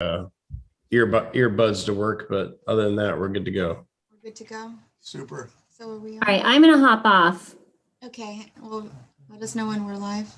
earbuds to work, but other than that, we're good to go. We're good to go. Super. So are we on? All right, I'm gonna hop off. Okay, well, let us know when we're live.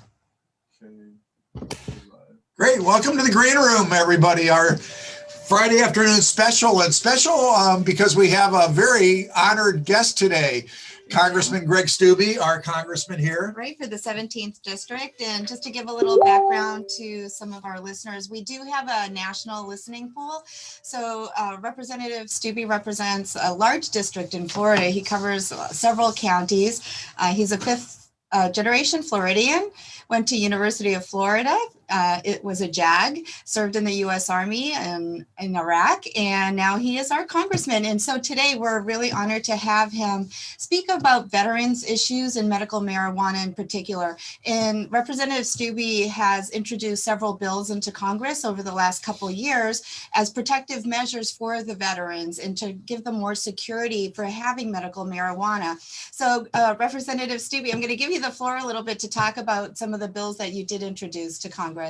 Great. Welcome to the green room, everybody. Our Friday afternoon special, and special because we have a very honored guest today. Congressman Greg Steube, our congressman here. Right, for the 17th district. And just to give a little background to some of our listeners, we do have a national listening pool. So Representative Steube represents a large district in Florida. He covers several counties. He's a fifth generation Floridian, went to University of Florida. It was a JAG, served in the U.S. Army in Iraq, and now he is our congressman. And so today we're really honored to have him speak about veterans issues and medical marijuana in particular. And Representative Steube has introduced several bills into Congress over the last couple of years as protective measures for the veterans and to give them more security for having medical marijuana. So Representative Steube, I'm going to give you the floor a little bit to talk about some of the bills that you did introduce to Congress.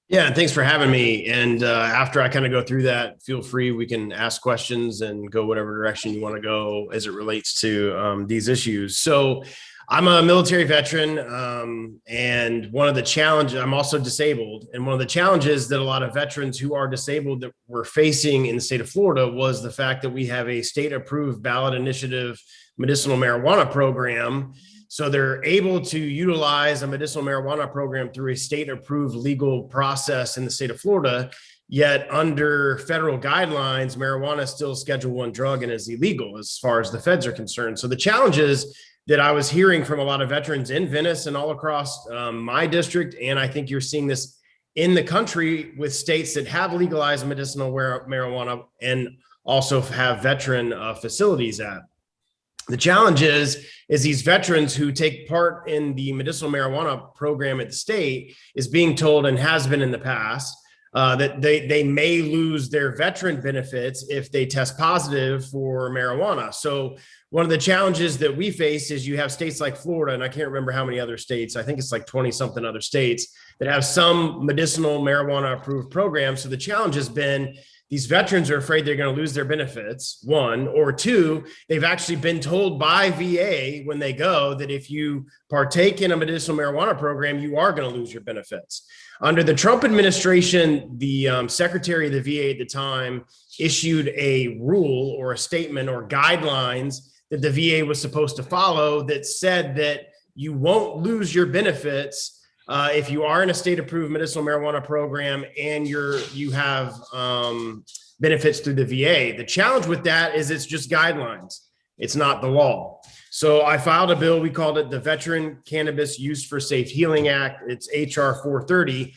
Yeah, thanks for having me. And after I kind of go through that, feel free, we can ask questions and go whatever direction you want to go as it relates to these issues. So I'm a military veteran, and one of the challenges, I'm also disabled. And one of the challenges that a lot of veterans who are disabled that we're facing in the state of Florida was the fact that we have a state approved ballot initiative medicinal marijuana program. So they're able to utilize a medicinal marijuana program through a state approved legal process in the state of Florida. Yet under federal guidelines, marijuana is still a Schedule I drug and is illegal as far as the feds are concerned. So the challenges that I was hearing from a lot of veterans in Venice and all across my district, and I think you're seeing this in the country with states that have legalized medicinal marijuana and also have veteran facilities at. The challenge is these veterans who take part in the medicinal marijuana program at the state is being told, and has been in the past, that they may lose their veteran benefits if they test positive for marijuana. So one of the challenges that we face is you have states like Florida, and I can't remember how many other states, I think it's like 20 something other states that have some medicinal marijuana approved programs. So the challenge has been these veterans are afraid they're going to lose their benefits, one, or two, they've actually been told by VA when they go that if you partake in a medicinal marijuana program, you are going to lose your benefits. Under the Trump administration, the secretary of the VA at the time issued a rule or a statement or guidelines that the VA was supposed to follow that said that you won't lose your benefits if you are in a state approved medicinal marijuana program and you have benefits through the VA. The challenge with that is it's just guidelines. It's not the law. So I filed a bill. We called it the Veteran Cannabis Use for Safe Healing Act. It's HR 430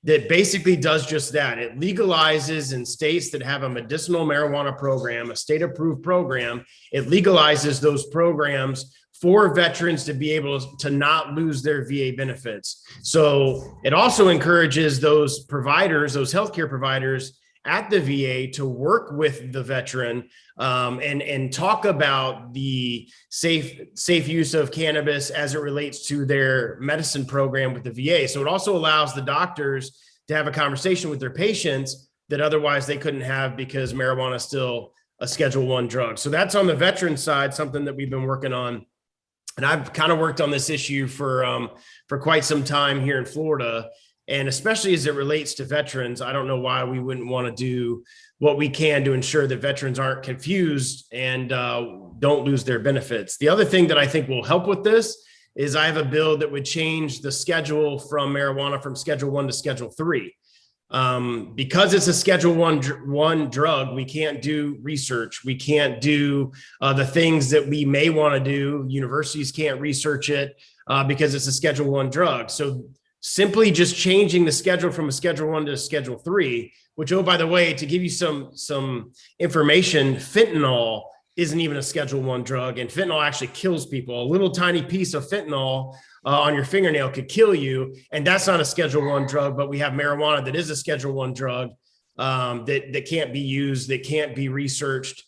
that basically does just that. It legalizes in states that have a medicinal marijuana program, a state approved program. It legalizes those programs for veterans to be able to not lose their VA benefits. So it also encourages those providers, those healthcare providers at the VA to work with the veteran and talk about the safe use of cannabis as it relates to their medicine program with the VA. So it also allows the doctors to have a conversation with their patients that otherwise they couldn't have because marijuana is still a Schedule I drug. So that's on the veteran side, something that we've been working on. And I've kind of worked on this issue for quite some time here in Florida. And especially as it relates to veterans, I don't know why we wouldn't want to do what we can to ensure that veterans aren't confused and don't lose their benefits. The other thing that I think will help with this is I have a bill that would change the schedule from marijuana from Schedule I to Schedule III. Because it's a Schedule I drug, we can't do research. We can't do the things that we may want to do. Universities can't research it because it's a Schedule I drug. So simply just changing the schedule from a Schedule I to a Schedule III, which, oh, by the way, to give you some information, fentanyl isn't even a Schedule I drug, and fentanyl actually kills people. A little tiny piece of fentanyl on your fingernail could kill you, and that's not a Schedule I drug, but we have marijuana that is a Schedule I drug that can't be used, that can't be researched.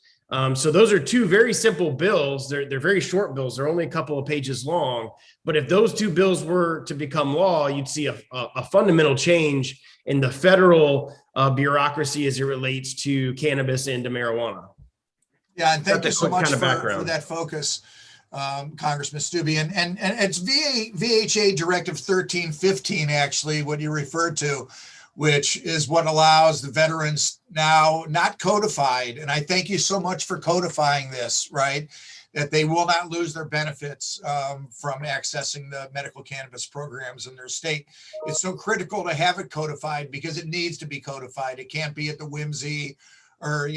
So those are two very simple bills. They're very short bills. They're only a couple of pages long. But if those two bills were to become law, you'd see a fundamental change in the federal bureaucracy as it relates to cannabis and to marijuana. Yeah, and thank That's you a so quick much kind of for background. that focus, Congressman Steube. And it's VHA Directive 1315, actually, what you referred to, which is what allows the veterans now not codified. And I thank you so much for codifying this, right? That they will not lose their benefits from accessing the medical cannabis programs in their state. It's so critical to have it codified because it needs to be codified. It can't be at the whimsy or,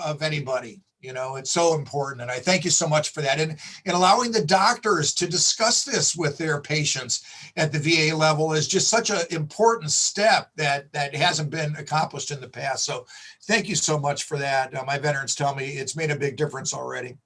of anybody. It's so important. And I thank you so much for that. And allowing the doctors to discuss this with their patients at the VA level is just such an important step that hasn't been accomplished in the past. So thank you so much for that. My veterans tell me it's made a big difference already.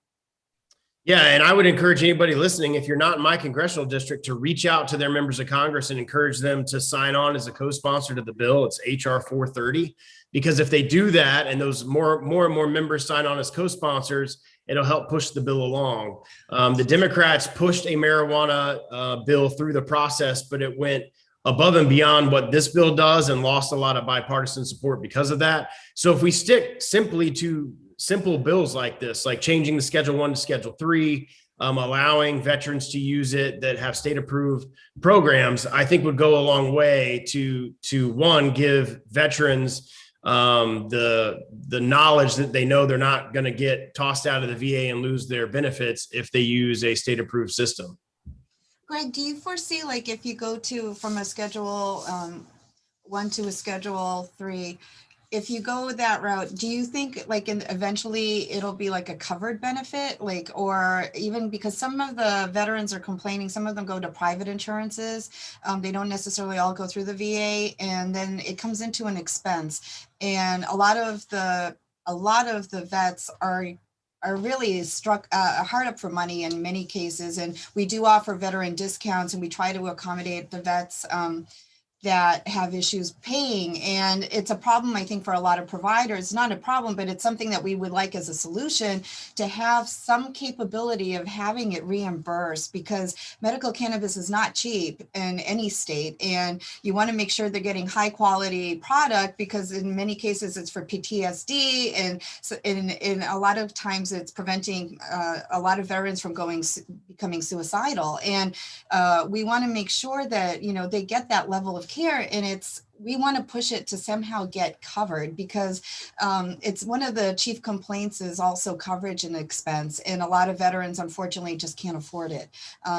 Yeah, and I would encourage anybody listening, if you're not in my congressional district, to reach out to their members of Congress and encourage them to sign on as a co-sponsor to the bill. It's HR 430. Because if they do that and those more and more members sign on as co-sponsors, it'll help push the bill along. The Democrats pushed a marijuana bill through the process, but it went above and beyond what this bill does and lost a lot of bipartisan support because of that. So if we stick simply to simple bills like this, like changing the Schedule 1 to Schedule 3, allowing veterans to use it that have state approved programs, I think would go a long way to one, give veterans the knowledge that they know they're not going to get tossed out of the VA and lose their benefits if they use a state approved system. Greg, do you foresee, like, if you go from a Schedule 1 to a Schedule 3, if you go that route, do you think eventually it'll be like a covered benefit, or even because some of the veterans are complaining, some of them go to private insurances, they don't necessarily all go through the VA, and then it comes into an expense, and a lot of the vets are really struck hard up for money in many cases, and we do offer veteran discounts, and we try to accommodate the vets that have issues paying. And it's a problem, I think, for a lot of providers. Not a problem, but it's something that we would like as a solution to have some capability of having it reimbursed, because medical cannabis is not cheap in any state. And you want to make sure they're getting high quality product, because in many cases it's for PTSD. And so in a lot of times it's preventing a lot of veterans from becoming suicidal. And we want to make sure that, they get that level of care, and we want to push it to somehow get covered, because it's one of the chief complaints is also coverage and expense, and a lot of veterans unfortunately just can't afford it.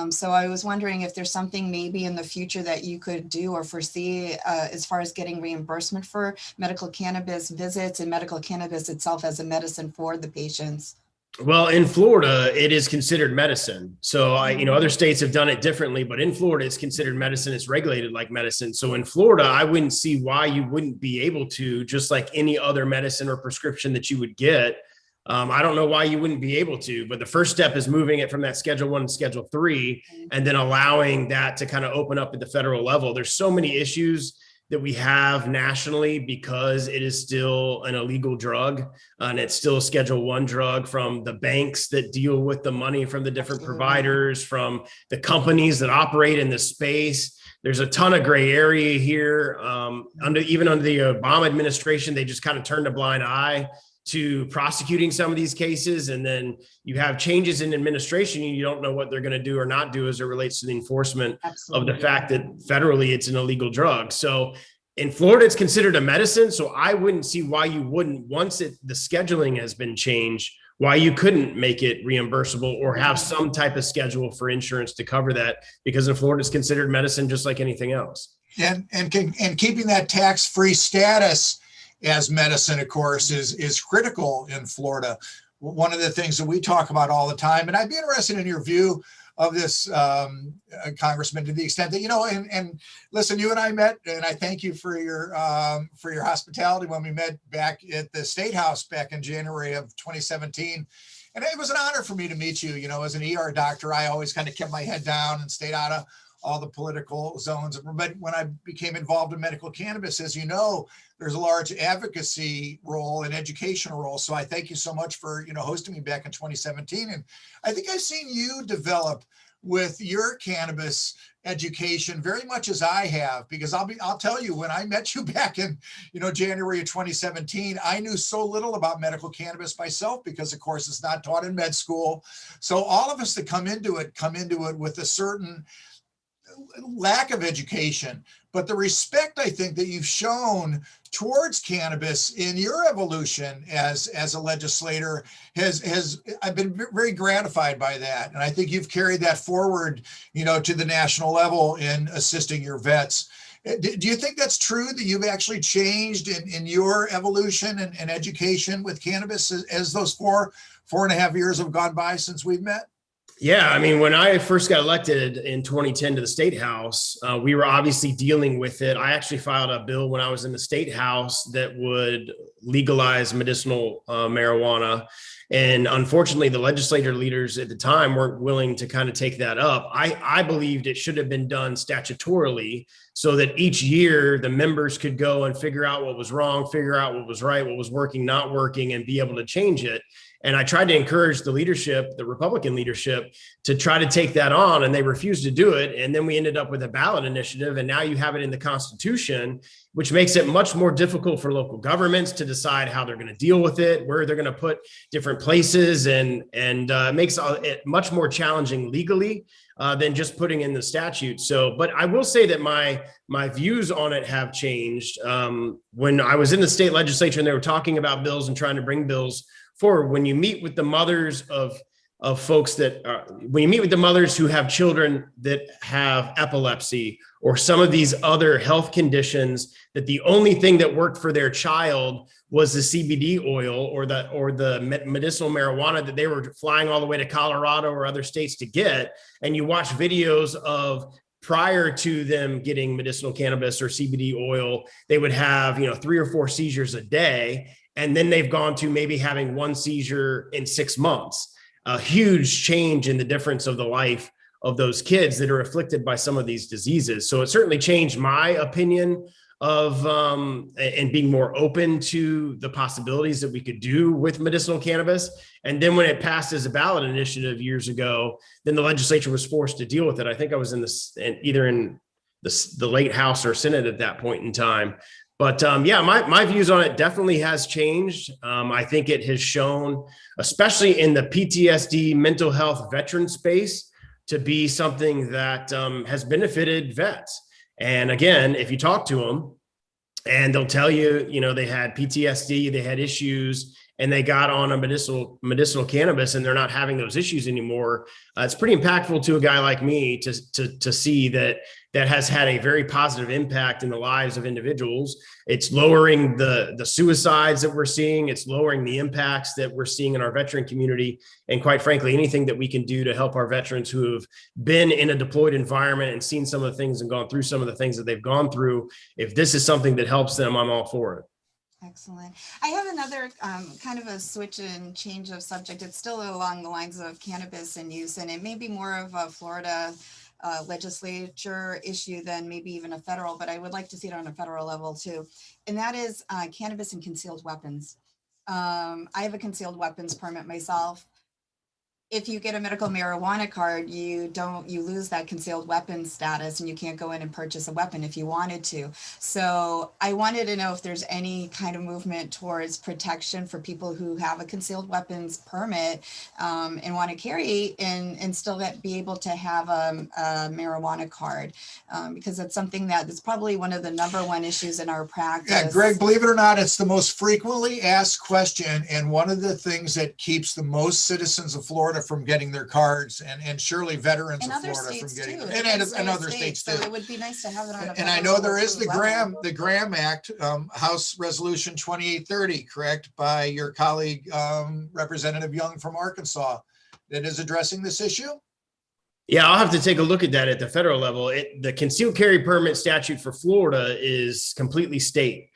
So I was wondering if there's something maybe in the future that you could do or foresee as far as getting reimbursement for medical cannabis visits and medical cannabis itself as a medicine for the patients. Well, in Florida, it is considered medicine. So other states have done it differently, but in Florida, it's considered medicine. It's regulated like medicine. So in Florida, I wouldn't see why you wouldn't be able to, just like any other medicine or prescription that you would get. I don't know why you wouldn't be able to, but the first step is moving it from that Schedule 1 to Schedule 3, and then allowing that to kind of open up at the federal level. There's so many issues that we have nationally because it is still an illegal drug, and it's still a Schedule 1 drug, from the banks that deal with the money from the different providers, from the companies that operate in the space. There's a ton of gray area here. Even under the Obama administration, they just kind of turned a blind eye to prosecuting some of these cases. And then you have changes in administration, and you don't know what they're going to do or not do as it relates to the enforcement of the fact that federally it's an illegal drug. So in Florida, it's considered a medicine. So I wouldn't see why you wouldn't, once the scheduling has been changed, why you couldn't make it reimbursable or have some type of schedule for insurance to cover that, because in Florida, it's considered medicine just like anything else. And keeping that tax-free status as medicine, of course, is critical in Florida. One of the things that we talk about all the time, and I'd be interested in your view of this, Congressman, to the extent that, and listen, you and I met, and I thank you for your hospitality when we met back at the State House back in January of 2017. And it was an honor for me to meet you. As an ER doctor, I always kind of kept my head down and stayed out of all the political zones. But when I became involved in medical cannabis, as you know, there's a large advocacy role and educational role. So I thank you so much for, hosting me back in 2017. And I think I've seen you develop with your cannabis education very much as I have, because I'll tell you, when I met you back in, January of 2017, I knew so little about medical cannabis myself, because of course it's not taught in med school. So all of us that come into it with a certain lack of education, but the respect I think that you've shown towards cannabis in your evolution as a legislator I've been very gratified by that. And I think you've carried that forward, to the national level in assisting your vets. Do you think that's true, that you've actually changed in your evolution and education with cannabis as those 4.5 years have gone by since we've met? Yeah, I mean, when I first got elected in 2010 to the state house, we were obviously dealing with it. I actually filed a bill when I was in the state house that would legalize medicinal marijuana. And unfortunately, the legislature leaders at the time weren't willing to kind of take that up. I believed it should have been done statutorily, so that each year the members could go and figure out what was wrong, figure out what was right, what was working, not working, and be able to change it. And I tried to encourage the leadership, the Republican leadership, to try to take that on, and they refused to do it. And then we ended up with a ballot initiative, and now you have it in the Constitution, which makes it much more difficult for local governments to decide how they're going to deal with it, where they're going to put different places, and makes it much more challenging legally than just putting in the statute. So, but I will say that my views on it have changed. When I was in the state legislature and they were talking about bills and trying to bring bills forward, when you meet with the mothers of folks when you meet with the mothers who have children that have epilepsy or some of these other health conditions, that the only thing that worked for their child was the CBD oil or the medicinal marijuana that they were flying all the way to Colorado or other states to get. And you watch videos of prior to them getting medicinal cannabis or CBD oil, they would have, 3 or 4 seizures a day. And then they've gone to maybe having 1 seizure in 6 months. A huge change in the difference of the life of those kids that are afflicted by some of these diseases. So it certainly changed my opinion of and being more open to the possibilities that we could do with medicinal cannabis. And then when it passed as a ballot initiative years ago, then the legislature was forced to deal with it. I think I was either in the late House or Senate at that point in time. But my views on it definitely has changed. I think it has shown, especially in the PTSD mental health veteran space, to be something that has benefited vets. And again, if you talk to them and they'll tell you, they had PTSD, they had issues, and they got on a medicinal cannabis and they're not having those issues anymore. It's pretty impactful to a guy like me to see that has had a very positive impact in the lives of individuals. It's lowering the suicides that we're seeing. It's lowering the impacts that we're seeing in our veteran community. And quite frankly, anything that we can do to help our veterans who have been in a deployed environment and seen some of the things and gone through some of the things that they've gone through, if this is something that helps them, I'm all for it. Excellent. I have another kind of a switch and change of subject. It's still along the lines of cannabis and use, and it may be more of a Florida legislature issue than maybe even a federal, but I would like to see it on a federal level too. And that is cannabis and concealed weapons. I have a concealed weapons permit myself. If you get a medical marijuana card, you lose that concealed weapons status and you can't go in and purchase a weapon if you wanted to. So I wanted to know if there's any kind of movement towards protection for people who have a concealed weapons permit and want to carry and still be able to have a marijuana card, because it's something that's probably one of the #1 issues in our practice. Yeah, Greg, believe it or not, it's the most frequently asked question, and one of the things that keeps the most citizens of Florida from getting their cards, and surely veterans of Florida from getting them, and other states too. So it would be nice to have it on a. And I know there is the Graham Act, House Resolution 2830, correct, by your colleague Representative Young from Arkansas, that is addressing this issue. Yeah, I'll have to take a look at that at the federal level. The concealed carry permit statute for Florida is completely state.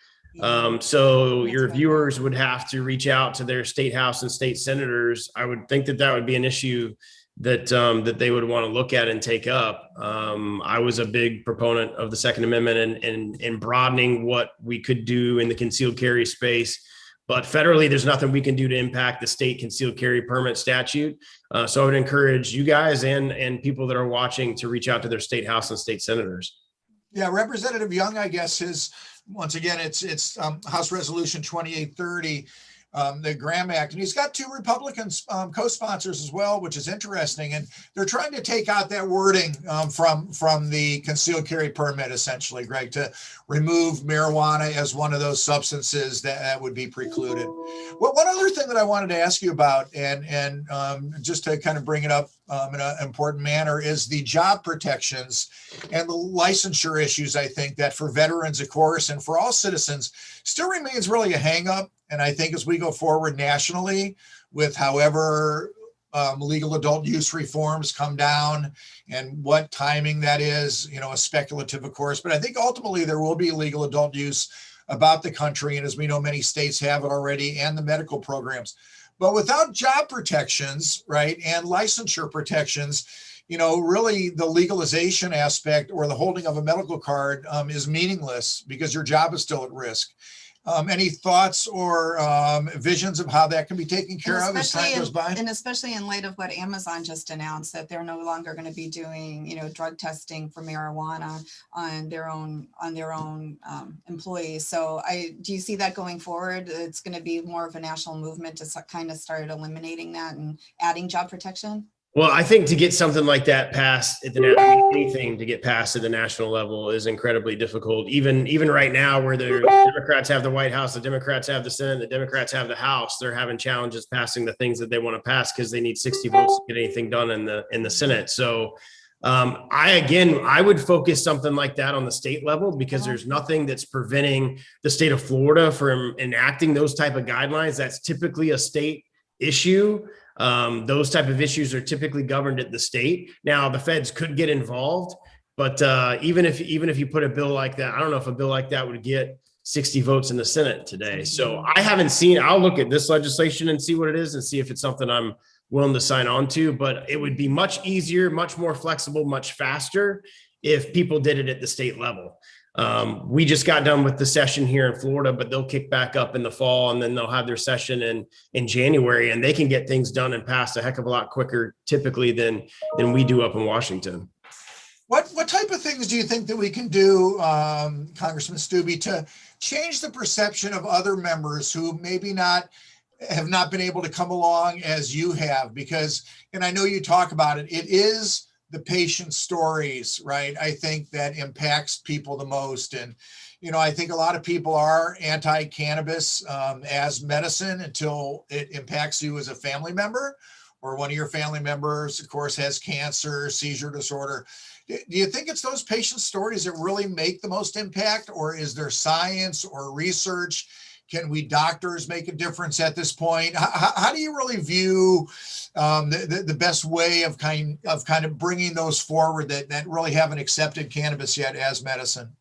So your viewers would have to reach out to their state house and state senators. I would think that would be an issue that they would want to look at and take up. I was a big proponent of the Second Amendment and broadening what we could do in the concealed carry space but federally, there's nothing we can do to impact the state concealed carry permit statute. So I would encourage you guys and people that are watching to reach out to their state house and state senators. Yeah, Representative Young, I guess, is, once again, it's House Resolution 2830, the Graham Act, and he's got two Republicans co-sponsors as well, which is interesting. And they're trying to take out that wording from the concealed carry permit, essentially, Greg, to remove marijuana as one of those substances that would be precluded. Well, one other thing that I wanted to ask you about, and just to kind of bring it up in an important manner, is the job protections and the licensure issues, I think, that for veterans, of course, and for all citizens still remains really a hang up. And I think as we go forward nationally with however legal adult use reforms come down and what timing that is, a speculative, of course, but I think ultimately there will be legal adult use about the country. And as we know, many states have it already, and the medical programs. But without job protections, right, and licensure protections, really the legalization aspect or the holding of a medical card is meaningless because your job is still at risk. Any thoughts or visions of how that can be taken care of as time goes by? And especially in light of what Amazon just announced, that they're no longer going to be doing, drug testing for marijuana on their own employees. So do you see that going forward? It's going to be more of a national movement to kind of start eliminating that and adding job protection? Well, I think to get something like that passed at anything to get passed at the national level is incredibly difficult. Even right now, where the Democrats have the White House, the Democrats have the Senate, the Democrats have the House, they're having challenges passing the things that they want to pass because they need 60 votes to get anything done in the Senate. So I would focus something like that on the state level, because there's nothing that's preventing the state of Florida from enacting those type of guidelines. That's typically a state issue. Those type of issues are typically governed at the state. Now, the feds could get involved, but even if you put a bill like that, I don't know if a bill like that would get 60 votes in the Senate today. So I haven't seen. I'll look at this legislation and see what it is and see if it's something I'm willing to sign on to. But it would be much easier, much more flexible, much faster if people did it at the state level. We just got done with the session here in Florida, but they'll kick back up in the fall, and then they'll have their session in January, and they can get things done and passed a heck of a lot quicker typically than we do up in Washington. What type of things do you think that we can do, Congressman Steube, to change the perception of other members who maybe have not been able to come along as you have? Because, and I know you talk about it, it is the patient stories, right? I think that impacts people the most. And, I think a lot of people are anti-cannabis as medicine until it impacts you as a family member, or one of your family members, of course, has cancer, seizure disorder. Do you think it's those patient stories that really make the most impact, or is there science or research? Can we doctors make a difference at this point? How do you really view the best way of kind of bringing those forward that really haven't accepted cannabis yet as medicine?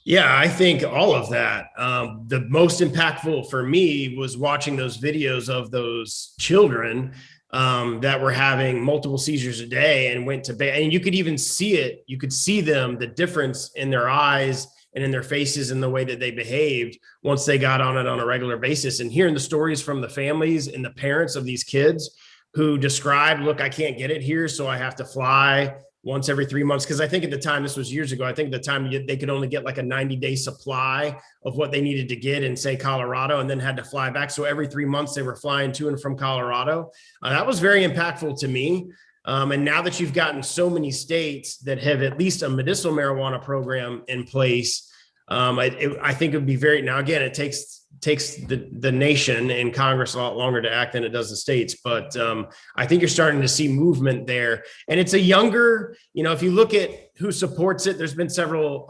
Yeah, I think all of that. The most impactful for me was watching those videos of those children that were having multiple seizures a day and went to bed. And you could even see it. You could see them, the difference in their eyes and in their faces and the way that they behaved once they got on it on a regular basis. And hearing the stories from the families and the parents of these kids who described, look, I can't get it here, so I have to fly once every 3 months. Because I think at the time, this was years ago, I think at the time they could only get like a 90-day supply of what they needed to get in, say, Colorado, and then had to fly back. So every 3 months they were flying to and from Colorado. That was very impactful to me. And now that you've gotten so many states that have at least a medicinal marijuana program in place, I think it would be now again, it takes the nation and Congress a lot longer to act than it does the states. But I think you're starting to see movement there. And it's a younger, if you look at who supports it, there's been several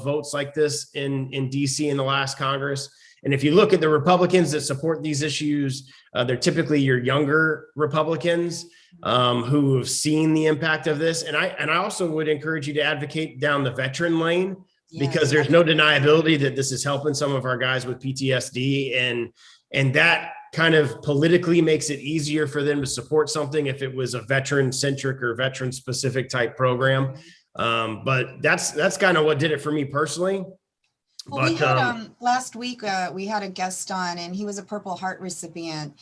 votes like this in DC in the last Congress. And if you look at the Republicans that support these issues, they're typically your younger Republicans who have seen the impact of this. And I also would encourage you to advocate down the veteran lane, because there's no deniability that this is helping some of our guys with PTSD. And that kind of politically makes it easier for them to support something if it was a veteran-centric or veteran-specific type program. But that's kind of what did it for me personally. Well, we But had last week we had a guest on, and he was a Purple Heart recipient.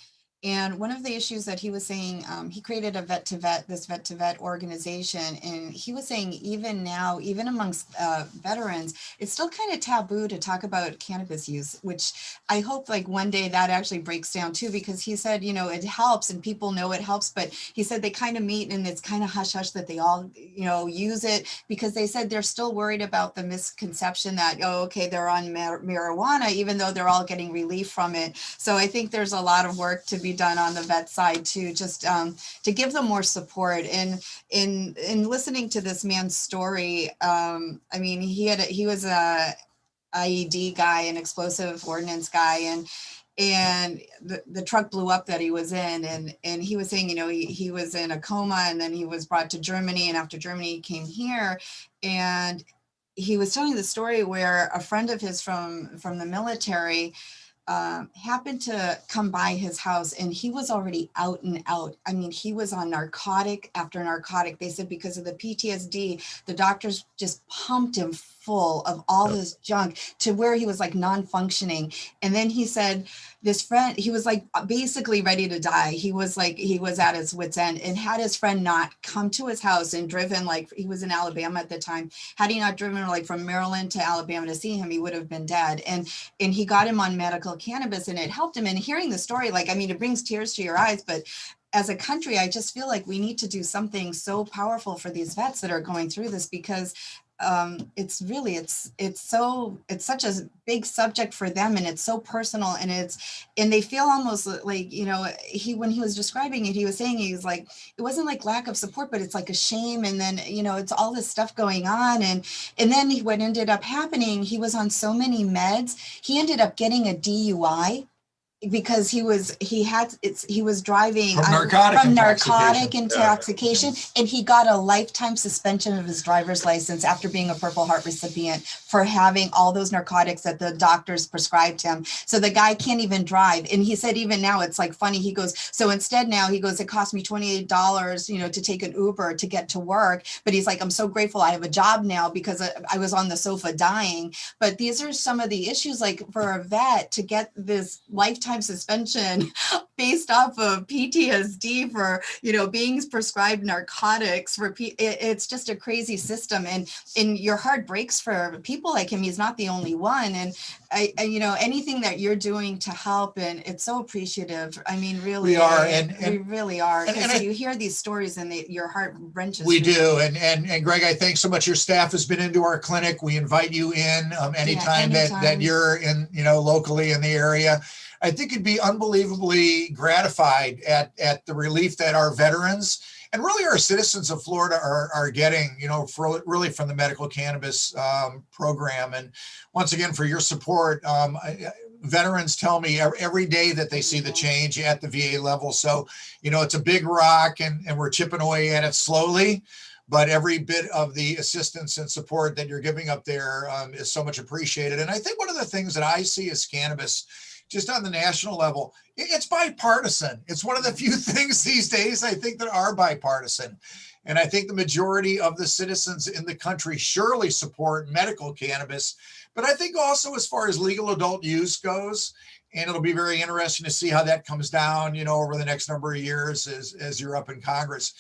And one of the issues that he was saying, he created a vet to vet organization, and he was saying even now, even amongst veterans, it's still kind of taboo to talk about cannabis use, which I hope like one day that actually breaks down too, because he said, you know, it helps and people know it helps, but he said they kind of meet and it's kind of hush hush that they all, you know, use it, because they said they're still worried about the misconception that, oh, okay, they're on marijuana, even though they're all getting relief from it. So I think there's a lot of work to be done on the vet side too, just to give them more support. And in listening to this man's story, I mean, he was a IED guy, an explosive ordnance guy, and the truck blew up that he was in, and he was saying, you know, he was in a coma, and then he was brought to Germany, and after Germany he came here, and he was telling the story where a friend of his from the military happened to come by his house, and he was already out and out. I mean, he was on narcotic after narcotic. They said because of the PTSD, the doctors just pumped him full of all this junk to where he was like non-functioning. And then he said, this friend, he was like basically ready to die. He was at his wit's end, and had his friend not come to his house and driven, like he was in Alabama at the time, had he not driven like from Maryland to Alabama to see him, he would have been dead. And he got him on medical cannabis, and it helped him. And hearing the story, like, I mean, it brings tears to your eyes, but as a country, I just feel like we need to do something so powerful for these vets that are going through this, because it's really, it's such a big subject for them, and it's so personal, and they feel almost like, you know, when he was describing it, he was saying, he was like, it wasn't like lack of support, but it's like a shame. And then, you know, it's all this stuff going on. And then what ended up happening, he was on so many meds, he ended up getting a DUI because he was driving From narcotic intoxication, and he got a lifetime suspension of his driver's license after being a Purple Heart recipient for having all those narcotics that the doctors prescribed him. So the guy can't even drive. And he said even now it's like funny, he goes, so instead now, he goes, it cost me $28, you know, to take an Uber to get to work. But he's like, I'm so grateful I have a job now, because I was on the sofa dying. But these are some of the issues, like for a vet to get this lifetime suspension based off of PTSD for, you know, being prescribed narcotics for it's just a crazy system, and your heart breaks for people like him. He's not the only one. And I you know, anything that you're doing to help, and it's so appreciative. I mean, really, we are, we really are, because you hear these stories and your heart wrenches. We do, and Greg, I thank so much. Your staff has been into our clinic. We invite you in anytime that you're in, you know, locally in the area. I think you'd be unbelievably gratified at the relief that our veterans and really our citizens of Florida are getting, you know, really from the medical cannabis program. And once again, for your support, veterans tell me every day that they see the change at the VA level. So, you know, it's a big rock, and we're chipping away at it slowly. But every bit of the assistance and support that you're giving up there is so much appreciated. And I think one of the things that I see is cannabis, just on the national level, it's bipartisan. It's one of the few things these days, I think, that are bipartisan. And I think the majority of the citizens in the country surely support medical cannabis. But I think also as far as legal adult use goes, and it'll be very interesting to see how that comes down, you know, over the next number of years as you're up in Congress.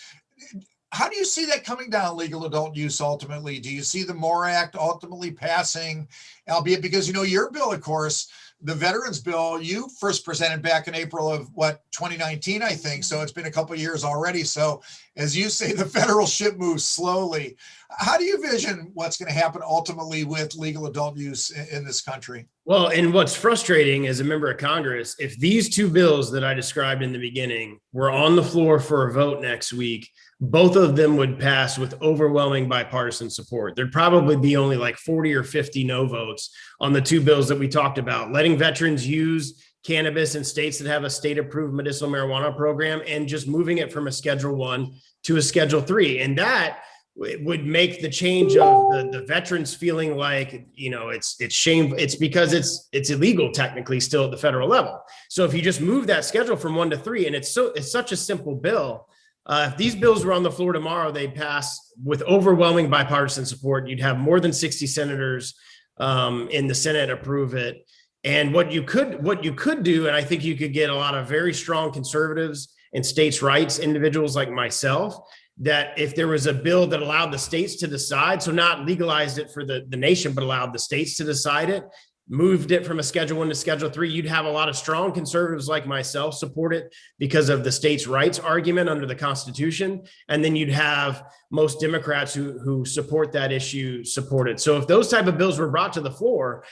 How do you see that coming down, legal adult use ultimately? Do you see the MORE Act ultimately passing, albeit because, you know, your bill, of course, the veterans bill, you first presented back in April of 2019, I think. So it's been a couple of years already. So as you say, the federal ship moves slowly. How do you vision what's going to happen ultimately with legal adult use in this country? Well, and what's frustrating as a member of Congress, if these two bills that I described in the beginning were on the floor for a vote next week, both of them would pass with overwhelming bipartisan support. There'd probably be only like 40 or 50 no votes on the two bills that we talked about, letting veterans use cannabis in states that have a state-approved medicinal marijuana program, and just moving it from a Schedule I to a Schedule III. And that would make the change of the veterans feeling like, you know, it's shame. It's because it's illegal technically still at the federal level. So if you just move that schedule from 1 to 3, and it's such a simple bill. If these bills were on the floor tomorrow, they'd pass with overwhelming bipartisan support. You'd have more than 60 senators in the Senate approve it. And what you could do, and I think you could get a lot of very strong conservatives and states' rights individuals like myself, that if there was a bill that allowed the states to decide, so not legalized it for the nation, but allowed the states to decide it, moved it from a Schedule 1 to Schedule 3, you'd have a lot of strong conservatives like myself support it because of the states' rights argument under the Constitution. And then you'd have most Democrats who support that issue support it. So if those type of bills were brought to the floor,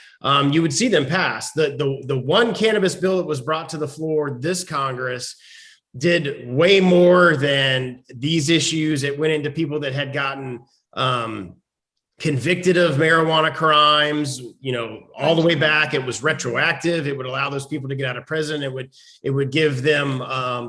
you would see them pass. The one cannabis bill that was brought to the floor this Congress did way more than these issues. It went into people that had gotten convicted of marijuana crimes, all the way back. It was retroactive. It would allow those people to get out of prison. It would give them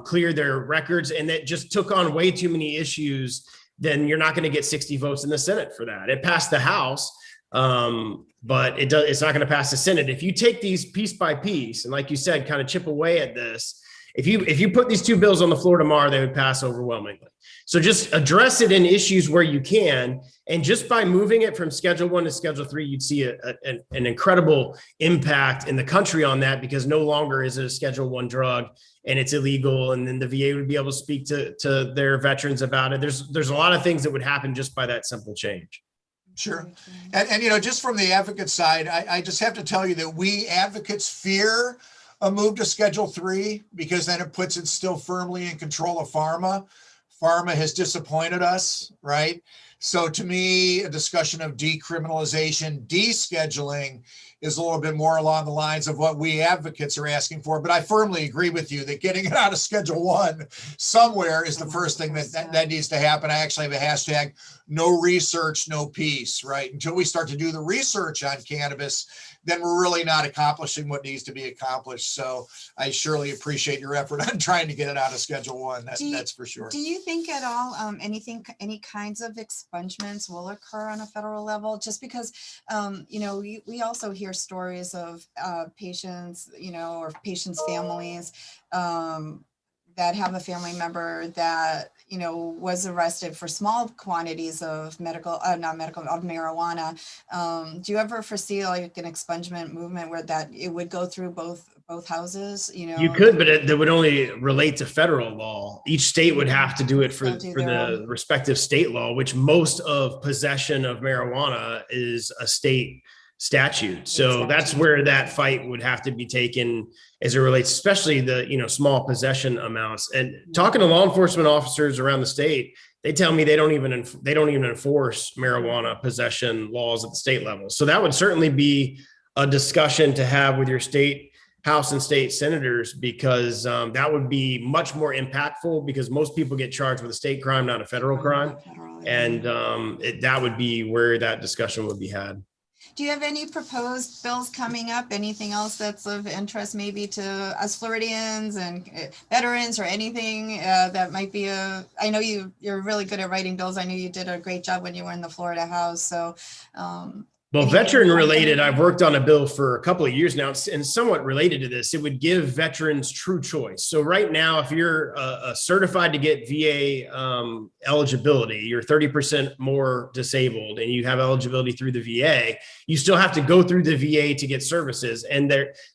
clear their records, and that just took on way too many issues. Then you're not going to get 60 votes in the Senate for that. It passed the House, but it's not going to pass the Senate. If you take these piece by piece, and like you said, kind of chip away at this, if you put these two bills on the floor tomorrow, they would pass overwhelmingly. So just address it in issues where you can. And just by moving it from Schedule 1 to Schedule 3, you'd see an incredible impact in the country on that, because no longer is it a Schedule 1 drug and it's illegal. And then the VA would be able to speak to their veterans about it. There's a lot of things that would happen just by that simple change. Sure. And just from the advocate side, I just have to tell you that we advocates fear a move to Schedule 3, because then it puts it still firmly in control of pharma. Pharma has disappointed us, right? So to me, a discussion of decriminalization, descheduling is a little bit more along the lines of what we advocates are asking for. But I firmly agree with you that getting it out of Schedule 1 somewhere is the first thing that needs to happen. I actually have a hashtag, no research, no peace, right? Until we start to do the research on cannabis, then we're really not accomplishing what needs to be accomplished. So I surely appreciate your effort on trying to get it out of Schedule 1. That's for sure. Do you think at all any kinds of expungements will occur on a federal level? Just because, we also hear stories of patients, or patients' families that have a family member that, was arrested for small quantities of marijuana. Do you ever foresee like an expungement movement where that it would go through both houses? You could, but that would only relate to federal law. Each state would have to do it for the respective state law, which most of possession of marijuana is a state statute. So that's where that fight would have to be taken as it relates, especially the, small possession amounts. And talking to law enforcement officers around the state, they tell me they don't even enforce marijuana possession laws at the state level. So that would certainly be a discussion to have with your state House and state senators, because that would be much more impactful, because most people get charged with a state crime, not a federal crime. And that would be where that discussion would be had. Do you have any proposed bills coming up? Anything else that's of interest maybe to us Floridians and veterans, or anything that might be I know you're really good at writing bills. I know you did a great job when you were in the Florida House. So well, veteran related, I've worked on a bill for a couple of years now, and somewhat related to this. It would give veterans true choice. So right now, if you're certified to get VA eligibility, you're 30% more disabled and you have eligibility through the VA, you still have to go through the VA to get services. And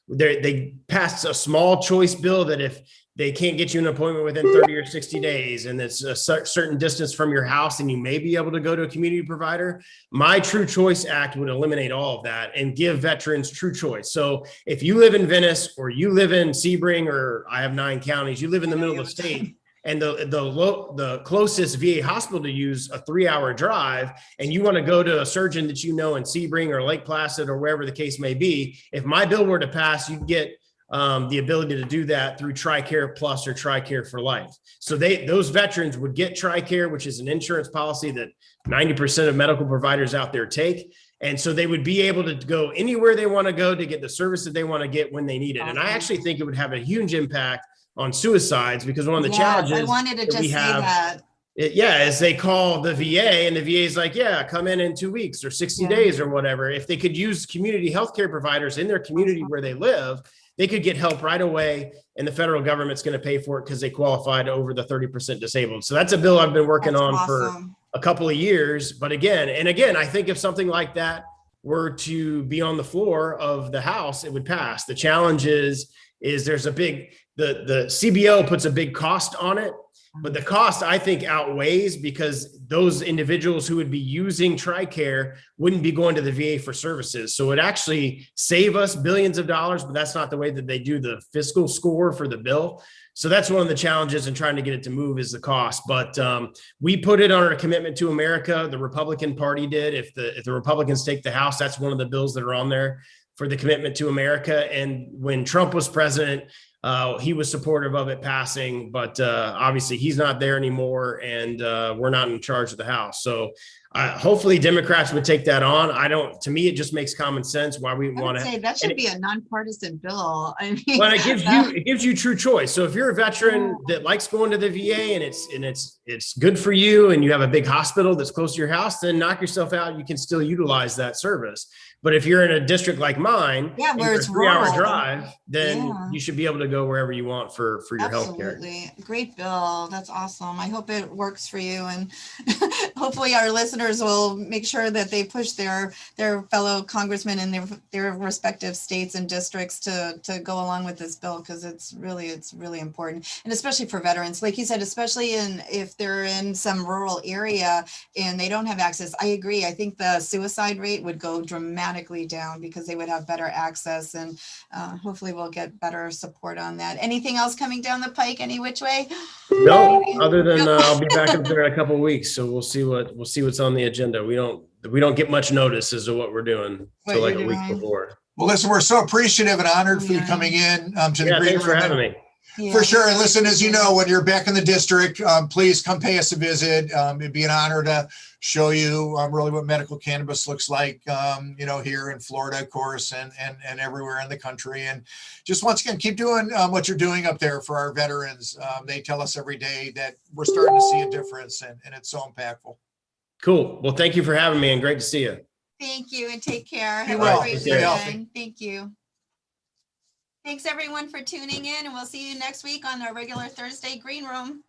they passed a small choice bill that if they can't get you an appointment within 30 or 60 days, and it's a certain distance from your house, and you may be able to go to a community provider. My True Choice Act would eliminate all of that and give veterans true choice. So if you live in Venice, or you live in Sebring, or I have 9 counties, you live in the middle of the state, and the closest VA hospital to use a 3-hour drive, and you want to go to a surgeon that you know in Sebring or Lake Placid or wherever the case may be, if my bill were to pass, you get the ability to do that through TRICARE Plus or TRICARE for Life. So those veterans would get TRICARE, which is an insurance policy that 90% of medical providers out there take. And so they would be able to go anywhere they want to go to get the service that they want to get when they need it. And I actually think it would have a huge impact on suicides, because one of the challenges I wanted to just say that. As they call the VA, and the VA is like, come in 2 weeks or 60 days or whatever. If they could use community healthcare providers in their community where they live, they could get help right away, and the federal government's going to pay for it because they qualified over the 30% disabled. So that's a bill I've been working on for a couple of years. But again, I think if something like that were to be on the floor of the House, it would pass. The challenge is there's a big, the CBO puts a big cost on it, but the cost I think outweighs, because those individuals who would be using TRICARE wouldn't be going to the VA for services. So it actually save us billions of dollars, but that's not the way that they do the fiscal score for the bill. So that's one of the challenges in trying to get it to move, is the cost. But we put it on our commitment to America. The Republican Party did. If the Republicans take the House, that's one of the bills that are on there for the commitment to America. And when Trump was president, he was supportive of it passing, but obviously he's not there anymore, and we're not in charge of the House. So hopefully Democrats would take that on. To me, it just makes common sense why we want to say that should be a nonpartisan bill. I mean, well, it gives you true choice. So if you're a veteran that likes going to the VA and it's good for you, and you have a big hospital that's close to your house, then knock yourself out. You can still utilize that service. But if you're in a district like mine, where it's a 3-hour rural drive, then you should be able to go wherever you want for your health care. Absolutely. Great bill. That's awesome. I hope it works for you. And hopefully our listeners will make sure that they push their fellow congressmen in their respective states and districts to go along with this bill, because it's really important. And especially for veterans, like you said, especially if they're in some rural area and they don't have access. I agree. I think the suicide rate would go dramatically down because they would have better access, and hopefully we'll get better support on that. Anything else coming down the pike any which way? No, other than I'll be back up there in a couple of weeks, so we'll see what's on the agenda. We don't get much notice as to what we're doing till like a week before. Well, listen, we're so appreciative and honored for you coming in to the green room. Thanks for having me. Yeah. For sure. And listen, as you know, when you're back in the district, please come pay us a visit. It'd be an honor to show you really what medical cannabis looks like, here in Florida, of course, and everywhere in the country. And just once again, keep doing what you're doing up there for our veterans. They tell us every day that we're starting to see a difference, and it's so impactful. Cool. Well, thank you for having me, and great to see you. Thank you, and take care. Have well. a great Stay healthy. weekend. Thank you. Thanks everyone for tuning in, and we'll see you next week on our regular Thursday Green Room.